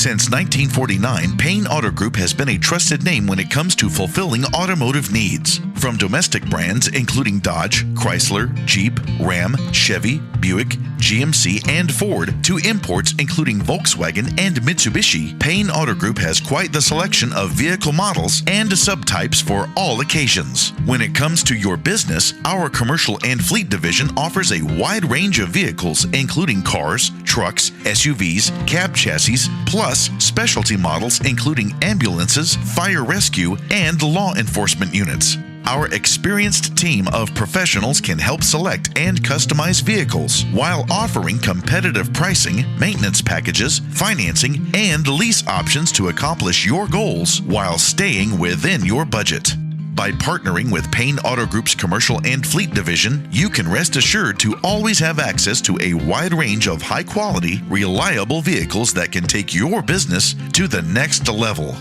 Since 1949, Payne Auto Group has been a trusted name when it comes to fulfilling automotive needs. From domestic brands including Dodge, Chrysler, Jeep, Ram, Chevy, Buick, GMC, and Ford, to imports including Volkswagen and Mitsubishi, Payne Auto Group has quite the selection of vehicle models and subtypes for all occasions. When it comes to your business, our commercial and fleet division offers a wide range of vehicles including cars, trucks, SUVs, cab chassis, plus specialty models including ambulances, fire rescue, and law enforcement units. Our experienced team of professionals can help select and customize vehicles while offering competitive pricing, maintenance packages, financing, and lease options to accomplish your goals while staying within your budget. By partnering with Payne Auto Group's Commercial and Fleet Division, you can rest assured to always have access to a wide range of high-quality, reliable vehicles that can take your business to the next level.